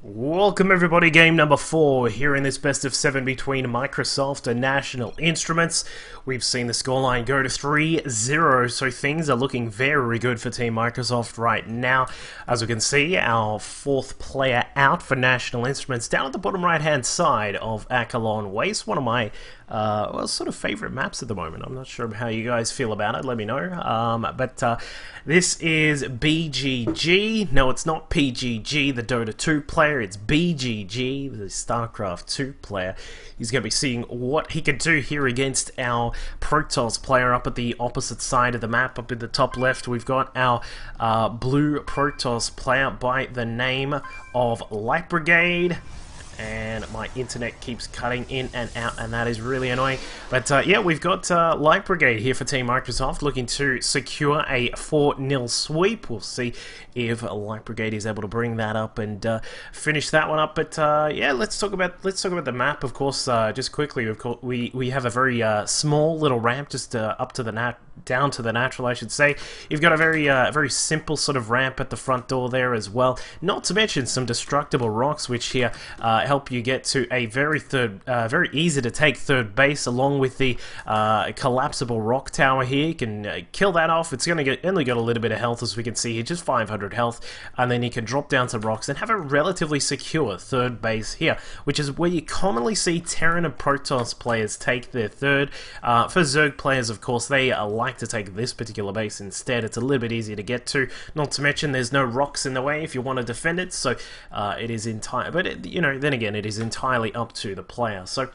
Welcome everybody, game number 4 here in this best of 7 between Microsoft and National Instruments. We've seen the scoreline go to 3-0, so things are looking very good for Team Microsoft right now. As we can see, our 4th player out for National Instruments down at the bottom right hand side of AHGL Waste, one of my sort of favorite maps at the moment. I'm not sure how you guys feel about it, let me know. This is BGG. No, it's not PGG, the Dota 2 player. It's BGG, the StarCraft 2 player. He's going to be seeing what he can do here against our Protoss player up at the opposite side of the map. Up in the top left, we've got our blue Protoss player by the name of Light Brigade. And my internet keeps cutting in and out, and that is really annoying. But yeah, we've got Light Brigade here for Team Microsoft, looking to secure a 4-0 sweep. We'll see if Light Brigade is able to bring that up and finish that one up. But yeah, let's talk about the map. Of course, just quickly, we have a very small little ramp just up to the down to the natural, I should say. You've got a very simple sort of ramp at the front door there as well. Not to mention some destructible rocks, which here help you get to a very easy to take third base, along with the collapsible rock tower here. You can kill that off. It's only got a little bit of health, as we can see here, just 500 health, and then you can drop down some rocks and have a relatively secure third base here, which is where you commonly see Terran and Protoss players take their third. For Zerg players, of course, they like to take this particular base instead. It's a little bit easier to get to. Not to mention, there's no rocks in the way if you want to defend it, so it is entire. But you know, then again, it is entirely up to the player. So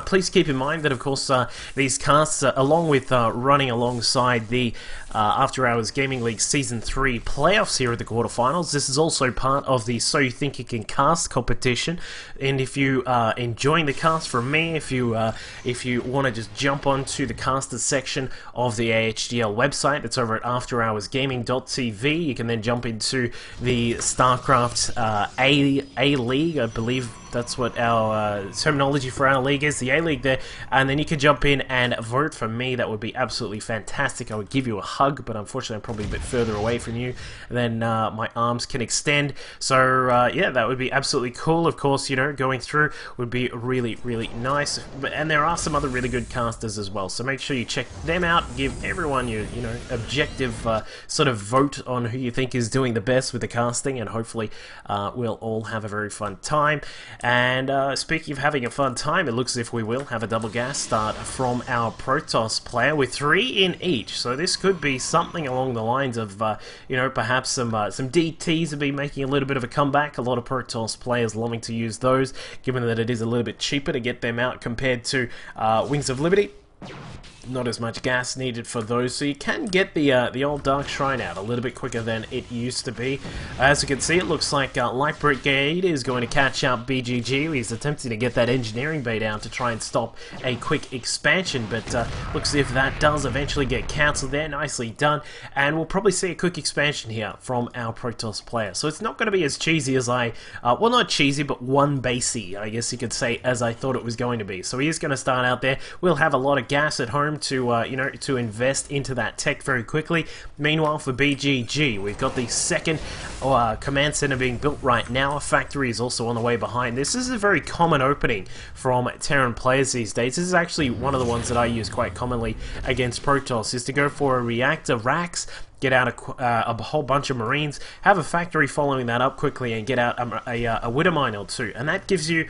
please keep in mind that, of course, these casts, along with running alongside the After Hours Gaming League Season 3 playoffs here at the quarterfinals, this is also part of the So You Think You Can Cast competition. And if you are enjoying the cast from me, if you want to just jump onto the casters section of the AHGL website, it's over at afterhoursgaming.tv. You can then jump into the StarCraft A League, I believe. That's what our terminology for our league is, the A-League there, and then you can jump in and vote for me. That would be absolutely fantastic. I would give you a hug, but unfortunately I'm probably a bit further away from you than my arms can extend. So yeah, that would be absolutely cool. Of course, you know, going through would be really nice, and there are some other really good casters as well, so make sure you check them out. Give everyone your objective sort of vote on who you think is doing the best with the casting, and hopefully we'll all have a very fun time. And speaking of having a fun time, it looks as if we will have a double gas start from our Protoss player with 3 in each. So this could be something along the lines of, you know, perhaps some DTs have been making a little bit of a comeback. A lot of Protoss players loving to use those, given that it is a little bit cheaper to get them out compared to Wings of Liberty. Not as much gas needed for those, so you can get the old Dark Shrine out a little bit quicker than it used to be. As you can see, it looks like Light Brigade is going to catch up BGG. He's attempting to get that engineering bay down to try and stop a quick expansion, but looks as if that does eventually get cancelled there. Nicely done, and we'll probably see a quick expansion here from our Protoss player. So it's not going to be as cheesy as well, not cheesy, but one basey, I guess you could say, as I thought it was going to be. So he is going to start out there. We'll have a lot of gas at home to invest into that tech very quickly. Meanwhile, for BGG, we've got the second command center being built right now. A factory is also on the way behind this. This is a very common opening from Terran players these days. This is actually one of the ones that I use quite commonly against Protoss, is to go for a reactor racks, get out a whole bunch of Marines, have a factory following that up quickly, and get out a Widow Mine or two, and that gives you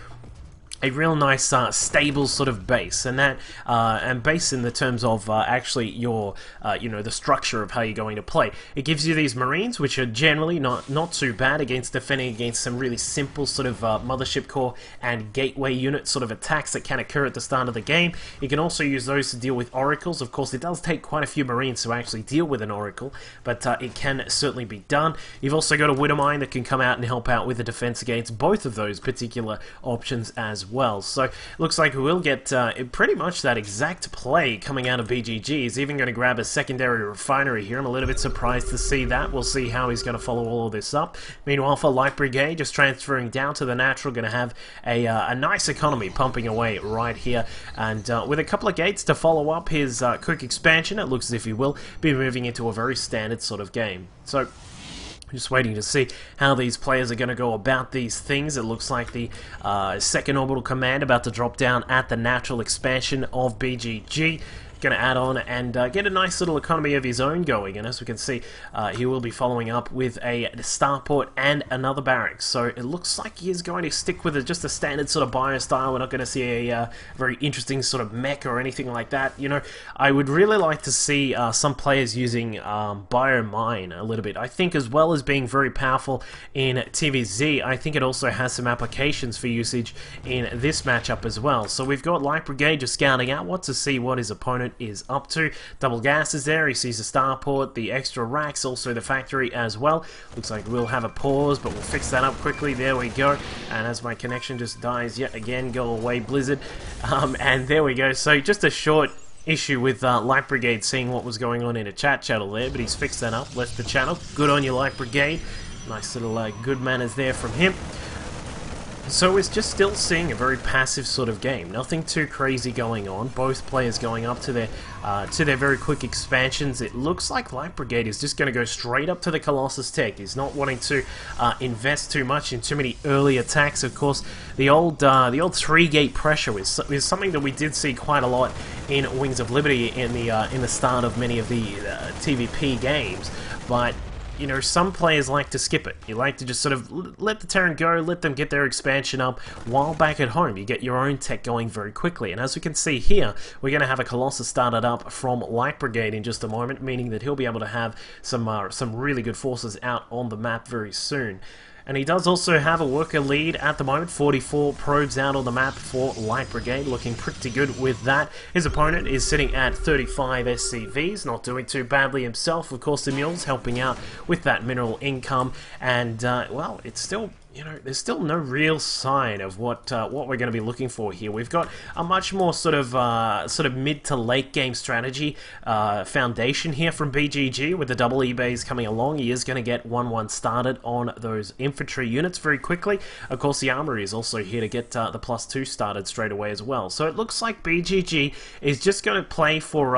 a real nice stable sort of base, and that and base in the terms of actually your the structure of how you're going to play. It gives you these Marines, which are generally not too bad against defending against some really simple sort of mothership core and gateway unit sort of attacks that can occur at the start of the game. You can also use those to deal with oracles. Of course, it does take quite a few Marines to actually deal with an oracle, but it can certainly be done. You've also got a Widow Mine that can come out and help out with the defense against both of those particular options as well. So looks like we will get pretty much that exact play coming out of BGG. He's even going to grab a secondary refinery here. I'm a little bit surprised to see that. We'll see how he's going to follow all of this up. Meanwhile, for Light Brigade, just transferring down to the natural, going to have a nice economy pumping away right here, and with a couple of gates to follow up his quick expansion, it looks as if he will be moving into a very standard sort of game. So Just waiting to see how these players are going to go about these things. It looks like the second orbital command about to drop down at the natural expansion of BGG. Going to add on and get a nice little economy of his own going, and as we can see, he will be following up with a starport and another barracks. So it looks like he is going to stick with just a standard sort of bio style. We're not going to see a very interesting sort of mech or anything like that. You know, I would really like to see some players using biomine a little bit. I think, as well as being very powerful in TVZ, I think it also has some applications for usage in this matchup as well. So we've got Light Brigade just scouting out to see what his opponent is up to. Double gas is there. He sees the starport, the extra racks, also the factory as well. Looks like we'll have a pause, but we'll fix that up quickly. There we go. And as my connection just dies yet again, go away Blizzard. And there we go. So just a short issue with Light Brigade seeing what was going on in a chat channel there, but he's fixed that up, left the channel. Good on you, Light Brigade. Nice little good manners there from him. So we're just still seeing a very passive sort of game. Nothing too crazy going on. Both players going up to their very quick expansions. It looks like Light Brigade is just going to go straight up to the Colossus tech. He's not wanting to invest too much in too many early attacks. Of course, the old 3-gate pressure is something that we did see quite a lot in Wings of Liberty in the start of many of the TVP games, but you know, some players like to skip it. You like to just sort of let the Terran go, let them get their expansion up, while back at home you get your own tech going very quickly. And as we can see here, we're going to have a Colossus started up from Light Brigade in just a moment, meaning that he'll be able to have some really good forces out on the map very soon. And he does also have a worker lead at the moment, 44 probes out on the map for Light Brigade, looking pretty good with that. His opponent is sitting at 35 SCVs, not doing too badly himself. Of course, the mules helping out with that mineral income, and well, it's still, you know, there's still no real sign of what we're going to be looking for here. We've got a much more sort of mid to late game strategy foundation here from BGG with the double E-bays coming along. He is going to get 1-1 started on those infantry units very quickly. Of course, the armory is also here to get the +2 started straight away as well. So it looks like BGG is just going to play for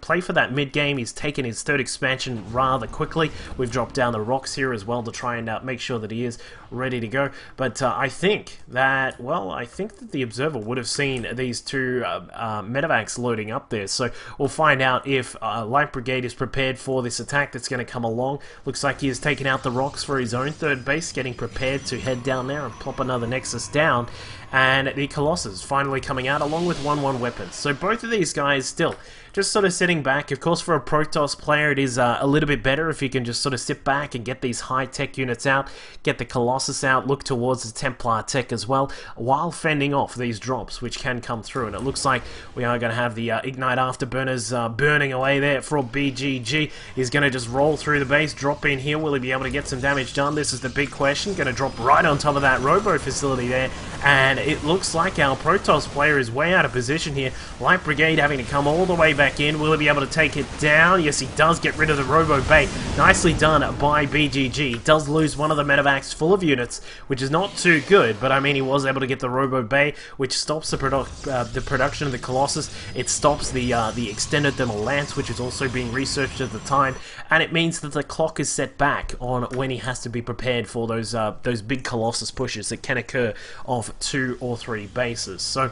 play for that mid game. He's taken his third expansion rather quickly. We've dropped down the rocks here as well to try and make sure that he is ready to go. But I think that the observer would have seen these two medevacs loading up there. So we'll find out if Light Brigade is prepared for this attack that's going to come along. Looks like he has taken out the rocks for his own third base, getting prepared to head down there and plop another Nexus down. And the Colossus finally coming out along with 1-1 weapons. So both of these guys still just sort of sitting back. Of course, for a Protoss player, it is a little bit better if you can just sort of sit back and get these high-tech units out, get the Colossus out, look towards the Templar tech as well, while fending off these drops, which can come through. And it looks like we are going to have the Ignite Afterburners burning away there for BGG. He's going to just roll through the base, drop in here. Will he be able to get some damage done? This is the big question. Going to drop right on top of that Robo facility there, and it looks like our Protoss player is way out of position here. Light Brigade having to come all the way back in. Will he be able to take it down? Yes, he does get rid of the Robo Bay. Nicely done by BGG. He does lose one of the medevacs full of units, which is not too good, but I mean, he was able to get the Robo Bay, which stops the production of the Colossus. It stops the extended thermal lance, which is also being researched at the time, and it means that the clock is set back on when he has to be prepared for those big Colossus pushes that can occur of 2 or 3 bases. So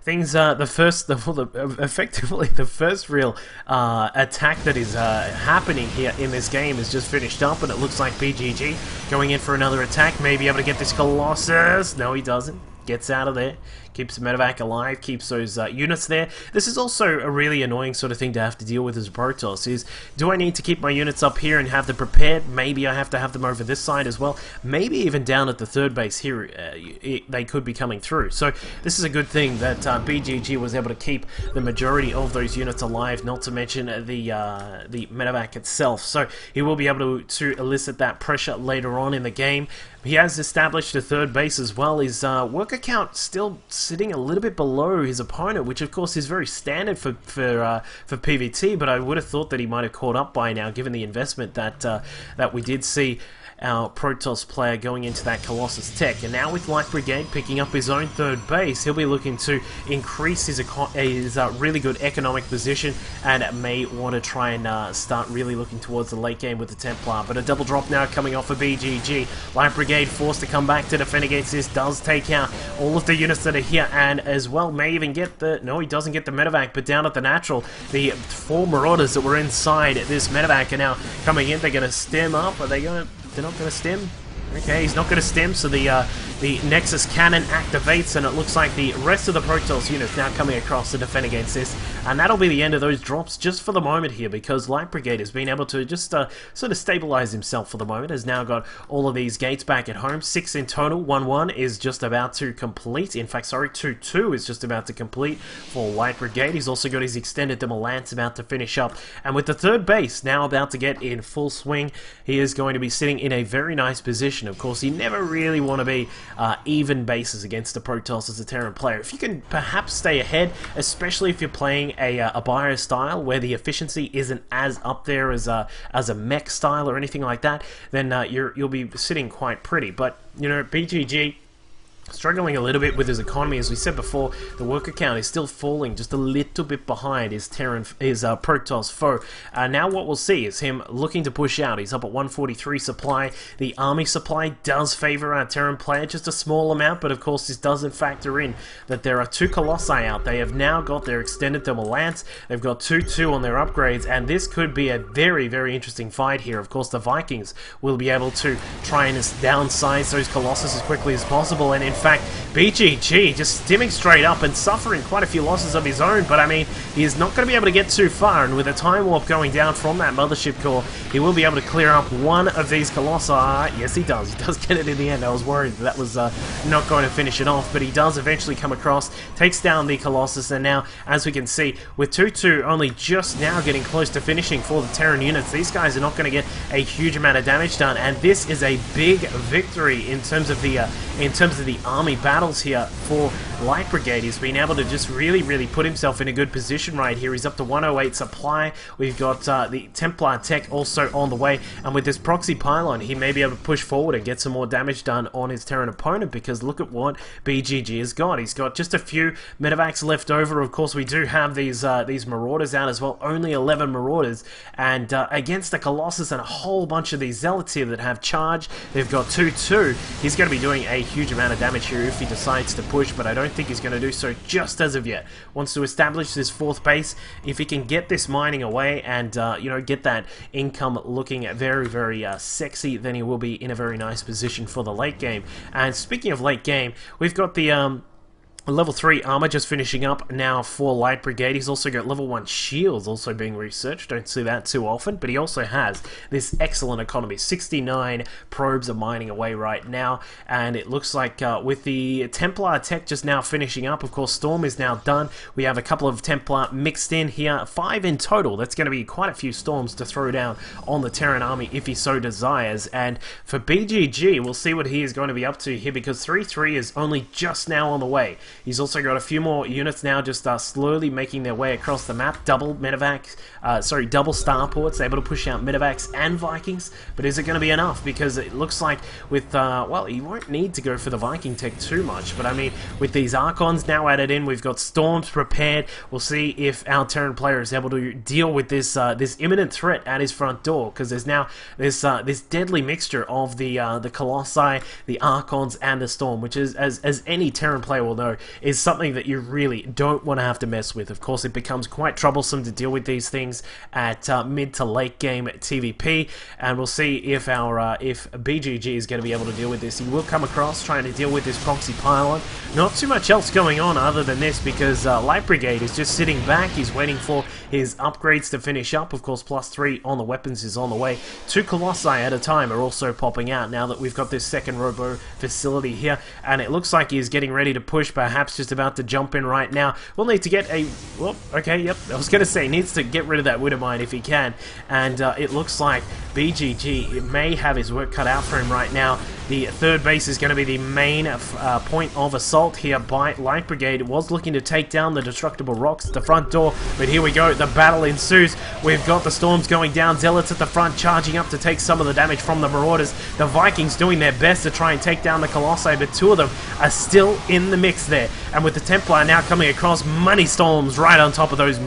things, effectively the first real attack that is happening here in this game is just finished up, and it looks like BGG going in for another attack, maybe able to get this Colossus. No, he doesn't. Gets out of there. Keeps the medevac alive, keeps those units there. This is also a really annoying sort of thing to have to deal with as Protoss, is do I need to keep my units up here and have them prepared? Maybe I have to have them over this side as well. Maybe even down at the third base here, they could be coming through. So this is a good thing that BGG was able to keep the majority of those units alive, not to mention the medevac itself. So he will be able to elicit that pressure later on in the game. He has established a third base as well. His worker count still sitting a little bit below his opponent, which of course is very standard for PvT, but I would have thought that he might have caught up by now, given the investment that we did see our Protoss player going into that Colossus tech. And now with Light Brigade picking up his own third base, he'll be looking to increase his really good economic position, and may want to try and start really looking towards the late game with the Templar. But a double drop now coming off of BGG. Light Brigade forced to come back to defend against this, does take out all of the units that are here, and as well may even get the... No, he doesn't get the medevac, but down at the natural, the 4 Marauders that were inside this medevac are now coming in. They're going to stem up. Are they going to... They're not going to stem? Okay, he's not going to stem, so the Nexus Cannon activates, and it looks like the rest of the Protoss units now coming across to defend against this, and that'll be the end of those drops just for the moment here, because Light Brigade has been able to just sort of stabilize himself for the moment, has now got all of these gates back at home. 6 in total, 1-1 is just about to complete, in fact, sorry, 2-2 is just about to complete for Light Brigade. He's also got his extended Demo Lance about to finish up, and with the third base now about to get in full swing, he is going to be sitting in a very nice position. Of course, you never really want to be even bases against the Protoss as a Terran player. If you can perhaps stay ahead, especially if you're playing a bio style where the efficiency isn't as up there as a mech style or anything like that, then you'll be sitting quite pretty. But, you know, BGG struggling a little bit with his economy. As we said before, the worker count is still falling just a little bit behind his Protoss foe. Now what we'll see is him looking to push out. He's up at 143 supply. The army supply does favor our Terran player, just a small amount, but of course this doesn't factor in that there are 2 Colossi out. They have now got their extended Thermal Lance. They've got 2-2 on their upgrades, and this could be a very, very interesting fight here. Of course, the Vikings will be able to try and downsize those Colossus as quickly as possible, and in fact, BGG just stimming straight up and suffering quite a few losses of his own, but I mean, he is not going to be able to get too far, and with a time warp going down from that mothership core, he will be able to clear up one of these Colossi. Yes, he does get it in the end. I was worried that was not going to finish it off, but he does eventually come across, takes down the Colossus, and now, as we can see, with 2-2 only just now getting close to finishing for the Terran units, these guys are not going to get a huge amount of damage done, and this is a big victory in terms of the army battles here for Light Brigade. He's been able to just really put himself in a good position right here. He's up to 108 supply. We've got the Templar tech also on the way, and with this proxy pylon, he may be able to push forward and get some more damage done on his Terran opponent, because look at what BGG has got. He's got just a few medevacs left over. Of course, we do have these Marauders out as well, only 11 Marauders, and against the Colossus and a whole bunch of these Zealots here that have charge, they've got 2-2. He's going to be doing a huge amount of damage here if he decides to push, but I don't think he's going to do so just as of yet. Wants to establish this 4th base. If he can get this mining away and you know, get that income looking very sexy, then he will be in a very nice position for the late game. And speaking of late game, we've got the level 3 armor just finishing up now for Light Brigade. He's also got level 1 shields also being researched. Don't see that too often, but he also has this excellent economy. 69 probes are mining away right now, and it looks like with the Templar tech just now finishing up, of course Storm is now done. We have a couple of Templar mixed in here, 5 in total. That's going to be quite a few Storms to throw down on the Terran army if he so desires. And for BGG, we'll see what he is going to be up to here, because 3-3 is only just now on the way. He's also got a few more units now just slowly making their way across the map. Double medevacs, double starports, able to push out medevacs and Vikings. But is it going to be enough? Because it looks like with, well, he won't need to go for the Viking tech too much. But I mean, with these Archons now added in, we've got Storms prepared. We'll see if our Terran player is able to deal with this this imminent threat at his front door. Because there's now this deadly mixture of the Colossi, the Archons, and the Storm, which is, as any Terran player will know, is something that you really don't want to have to mess with. Of course, it becomes quite troublesome to deal with these things at mid to late game TVP, and we'll see if if BGG is going to be able to deal with this. He will come across trying to deal with this proxy pylon. Not too much else going on other than this, because Light Brigade is just sitting back. He's waiting for his upgrades to finish up. Of course, +3 on the weapons is on the way. 2 Colossi at a time are also popping out now that we've got this second Robo facility here, and it looks like he's getting ready to push perhaps perhaps just about to jump in right now. We'll need to get a... Well, okay, yep. I was going to say, needs to get rid of that Widowmine if he can. And it looks like BGG may have his work cut out for him right now. The third base is going to be the main point of assault here by Light Brigade. It was looking to take down the destructible rocks at the front door, but here we go. The battle ensues. We've got the storms going down. Zealots at the front charging up to take some of the damage from the Marauders. The Vikings doing their best to try and take down the Colossi, but two of them are still in the mix there. And with the Templar now coming across, money storms right on top of those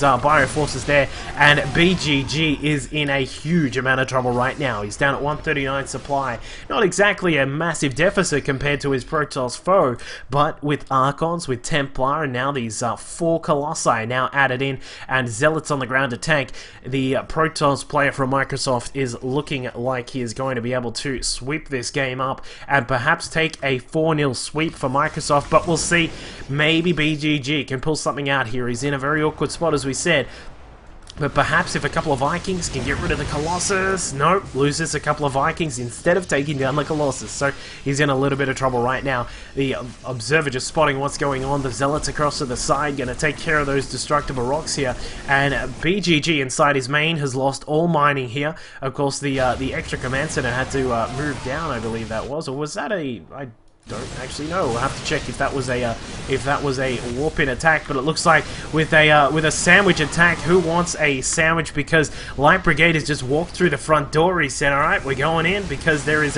Bio Forces there. And BGG is in a huge amount of trouble right now. He's down at 139 supply. Not exactly a massive deficit compared to his Protoss foe, but with Archons, with Templar, and now these 4 Colossi now added in, and Zealots on the ground to tank, the Protoss player from Microsoft is looking like he is going to be able to sweep this game up and perhaps take a 4-0 sweep for Microsoft, but we'll see. Maybe BGG can pull something out here. He's in a very awkward spot, as we said. But perhaps if a couple of Vikings can get rid of the Colossus... No, loses a couple of Vikings instead of taking down the Colossus. So he's in a little bit of trouble right now. The Observer just spotting what's going on. The Zealots across to the side going to take care of those destructible rocks here. And BGG inside his main has lost all mining here. Of course, the extra command center had to move down, I believe that was. Or was that a... I don't actually know. We'll have to check if that was a warp-in attack. But it looks like with a sandwich attack, who wants a sandwich? Because Light Brigade has just walked through the front door. He said, "All right, we're going in," because there is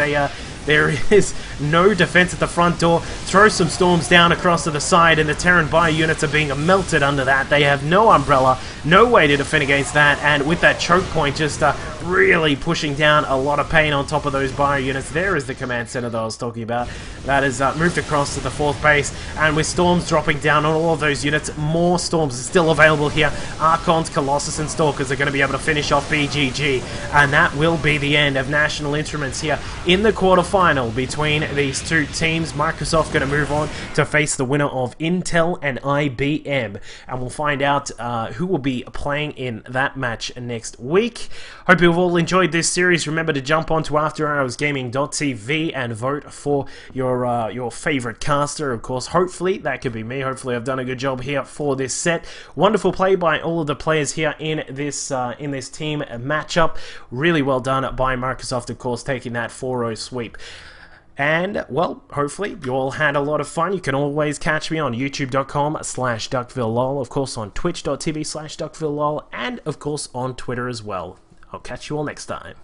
no defense at the front door. Throw some storms down across to the side, and the Terran Bio units are being melted under that. They have no umbrella, no way to defend against that, and with that choke point just really pushing down a lot of pain on top of those Bio units. There is the command center that I was talking about. That is moved across to the 4th base, and with storms dropping down on all of those units, more storms are still available here. Archons, Colossus, and Stalkers are going to be able to finish off BGG, and that will be the end of National Instruments here in the quarterfinal between these two teams. Microsoft going to move on to face the winner of Intel and IBM, and we'll find out who will be playing in that match next week. Hope you've all enjoyed this series. Remember to jump onto AfterHoursGaming.tv and vote for your favorite caster. Of course, hopefully that could be me. Hopefully I've done a good job here for this set. Wonderful play by all of the players here in this team matchup. Really well done by Microsoft, of course, taking that 4-0 sweep. And, well, hopefully you all had a lot of fun. You can always catch me on youtube.com/DuckVilleLol, of course on twitch.tv/DuckVilleLol, and of course on Twitter as well. I'll catch you all next time.